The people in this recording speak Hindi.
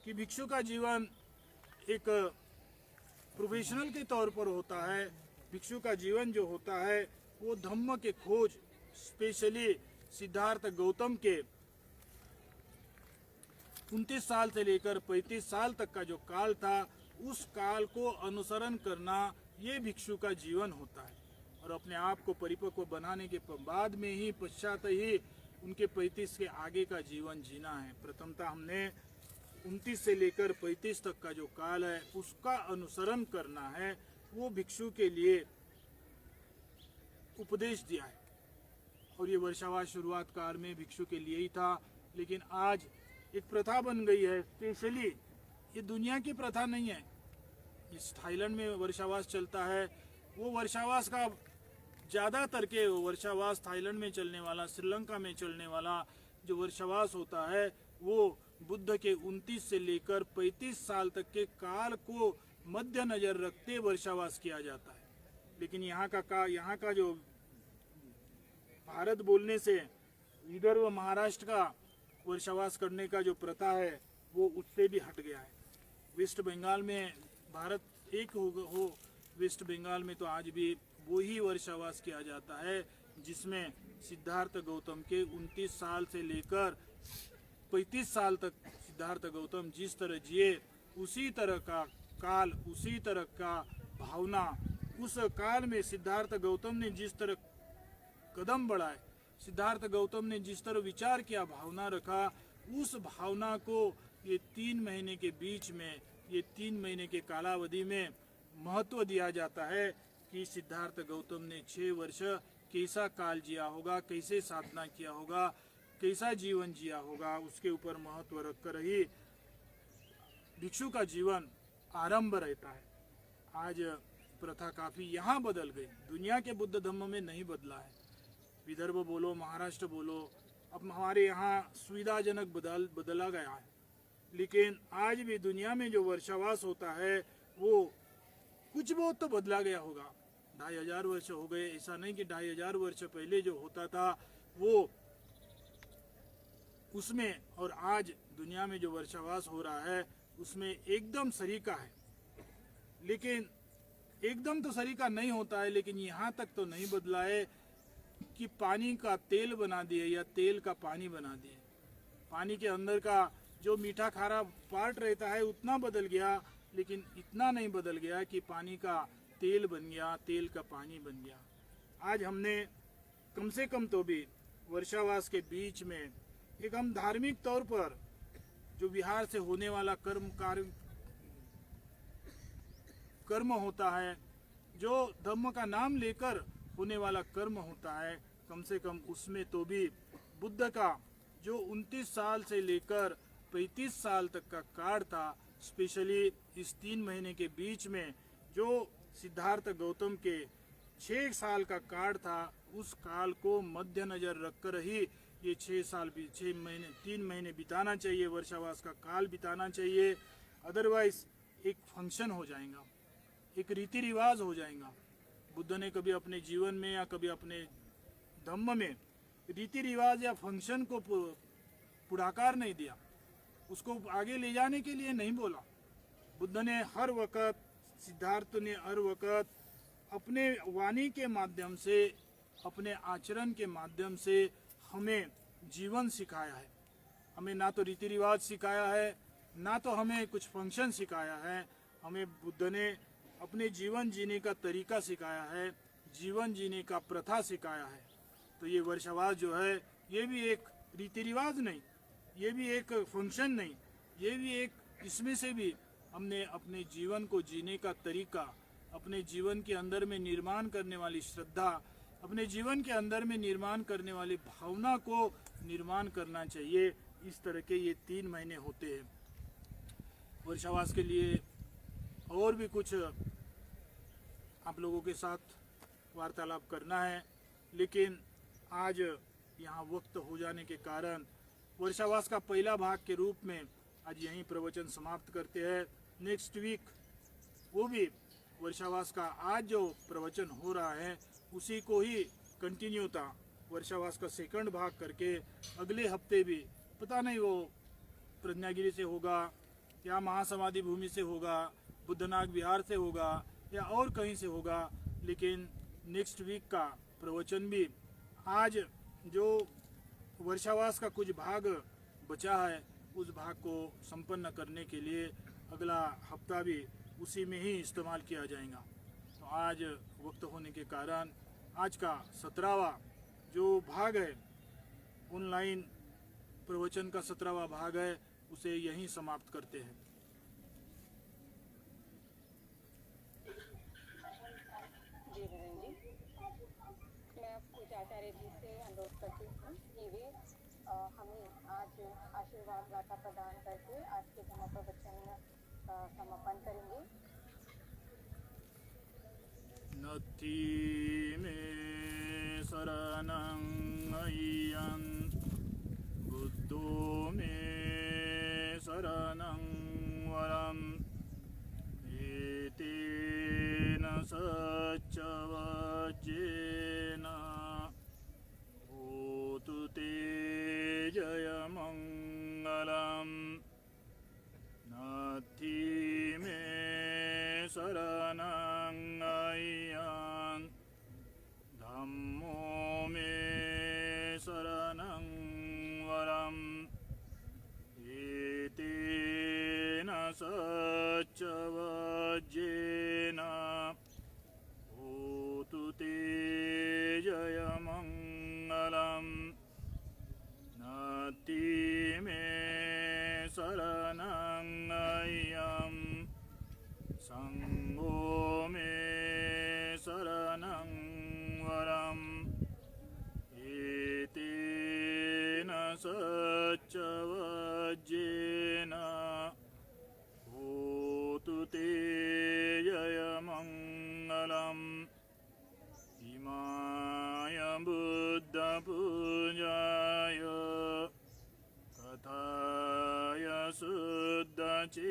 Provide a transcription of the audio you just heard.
कि भिक्षु का जीवन एक प्रोफेशनल के तौर पर होता है। भिक्षु का जीवन जो होता है वो धम्म के खोज, स्पेशली सिद्धार्थ गौतम के 29 साल से लेकर 35 साल तक का जो काल था, उस काल को अनुसरण करना ये भिक्षु का जीवन होता है। और अपने आप को परिपक्व बनाने के बाद में ही, पश्चात ही उनके 35 के आगे का जीवन जीना है। प्रथमतः हमने 29 से लेकर 35 तक का जो काल है उसका अनुसरण करना है, वो भिक्षु के लिए उपदेश दिया है। और ये वर्षावास शुरुआत काल में भिक्षु के लिए ही था, लेकिन आज एक प्रथा बन गई है। स्पेशली ये दुनिया की प्रथा नहीं है, इस थाईलैंड में वर्षावास चलता है। वो वर्षावास का ज़्यादातर के वर्षावास थाईलैंड में चलने वाला, श्रीलंका में चलने वाला जो वर्षावास होता है वो बुद्ध के 29 से लेकर 35 साल तक के काल को मध्य नजर रखते वर्षावास किया जाता है। लेकिन यहाँ का जो भारत बोलने से विदर्भ महाराष्ट्र का वर्षावास करने का जो प्रथा है वो उससे भी हट गया है। वेस्ट बंगाल में भारत एक हो वेस्ट बंगाल में तो आज भी वही वर्षावास किया जाता है जिसमें सिद्धार्थ गौतम के 29 साल से लेकर 35 साल तक सिद्धार्थ गौतम जिस तरह जिए, उसी तरह का काल, उसी तरह का भावना, उस काल में सिद्धार्थ गौतम ने जिस तरह कदम बढ़ाए, सिद्धार्थ गौतम ने जिस तरह विचार किया, भावना रखा, उस भावना को ये 3 महीने के बीच में, ये 3 महीने के कालावधि में महत्व दिया जाता है कि सिद्धार्थ गौतम ने 6 वर्ष कैसा काल जिया होगा, कैसे साधना किया होगा, कैसा जीवन जिया होगा, उसके ऊपर महत्व रखकर ही भिक्षु का जीवन आरंभ रहता है। आज प्रथा काफी यहाँ बदल गई, दुनिया के बुद्ध धम्म में नहीं बदला है। विदर्भ बोलो, महाराष्ट्र बोलो, अब हमारे यहाँ सुविधाजनक बदला गया है। लेकिन आज भी दुनिया में जो वर्षावास होता है वो कुछ बहुत तो बदला गया होगा। 2500 वर्ष हो गए, ऐसा नहीं कि 2500 वर्ष पहले जो होता था वो उसमें और आज दुनिया में जो वर्षावास हो रहा है उसमें एकदम सरीका है। लेकिन एकदम तो सरीका नहीं होता है, लेकिन यहाँ तक तो नहीं बदला है कि पानी का तेल बना दिए या तेल का पानी बना दिए। पानी के अंदर का जो मीठा खारा पार्ट रहता है उतना बदल गया, लेकिन इतना नहीं बदल गया कि पानी का तेल बन गया, तेल का पानी बन गया। आज हमने कम से कम तो भी वर्षावास के बीच में एक हम धार्मिक तौर पर जो बिहार से होने वाला कर्म होता है, जो धम्म का नाम लेकर होने वाला कर्म होता है, कम से कम उसमें तो भी बुद्ध का जो 29 साल से लेकर 35 साल तक का काल था, स्पेशली इस 3 महीने के बीच में जो सिद्धार्थ गौतम के 6 साल का काल था, उस काल को मध्य नजर रखकर ही ये 3 महीने बिताना चाहिए, वर्षावास का काल बिताना चाहिए। अदरवाइज एक फंक्शन हो जाएगा, एक रीति रिवाज हो जाएगा। बुद्ध ने कभी अपने जीवन में या कभी अपने धम्म में रीति रिवाज या फंक्शन को पुढ़ाकार नहीं दिया, उसको आगे ले जाने के लिए नहीं बोला। बुद्ध ने हर वक्त, सिद्धार्थ ने हर वक्त अपने वाणी के माध्यम से, अपने आचरण के माध्यम से हमें जीवन सिखाया है। हमें ना तो रीति रिवाज सिखाया है, ना तो हमें कुछ फंक्शन सिखाया है। हमें बुद्ध ने अपने जीवन जीने का तरीका सिखाया है, जीवन जीने का प्रथा सिखाया है। तो ये वर्षावास जो है ये भी एक रीति रिवाज नहीं, ये भी एक फंक्शन नहीं, ये भी एक, इसमें से भी हमने अपने जीवन को जीने का तरीका, अपने जीवन के अंदर में निर्माण करने वाली श्रद्धा, अपने जीवन के अंदर में निर्माण करने वाली भावना को निर्माण करना चाहिए। इस तरह के ये 3 महीने होते हैं। वर्षावास के लिए और भी कुछ आप लोगों के साथ वार्तालाप करना है, लेकिन आज यहाँ वक्त हो जाने के कारण वर्षावास का पहला भाग के रूप में आज यहीं प्रवचन समाप्त करते हैं। नेक्स्ट वीक वो भी वर्षावास का आज जो प्रवचन हो रहा है उसी को ही कंटिन्यूता वर्षावास का सेकंड भाग करके अगले हफ्ते भी पता नहीं वो प्रज्ञागिरी से होगा या महासमाधि भूमि से होगा, बुद्धनाग विहार से होगा या और कहीं से होगा, लेकिन नेक्स्ट वीक का प्रवचन भी आज जो वर्षावास का कुछ भाग बचा है उस भाग को संपन्न करने के लिए अगला हफ्ता भी उसी में ही इस्तेमाल किया जाएगा। तो आज वक्त होने के कारण आज का 17वां जो भाग है, ऑनलाइन प्रवचन का 17वां भाग है, उसे यहीं समाप्त करते हैं। जी विरेन जी, मैं पूजा आचार्य जी से अनुरोध करती हूँ कि वे हमें आज आशीर्वाद गाथा प्रदान करके आज के धम्म प्रवचन का समापन करेंगे। नत्थि मे शरणं अय्यं बुद्धो मे शरणं वरम् एतेन सच्च वज्रेण होतु ते जयमङ्गलम्। नत्थि मे शरणं अय्यं धम्मो मे शरणं वरम् एतेन सच्च वज्रेण होतु ते जयमङ्गलम्। नत्थि मे शरणं अय्यं संඝो मे शरणं वरम् एतेन सच्च वज्रेण होतु ते जयमङ्गलम्। इमाय बुद्धपूजाय कथाय शुद्धचेतसा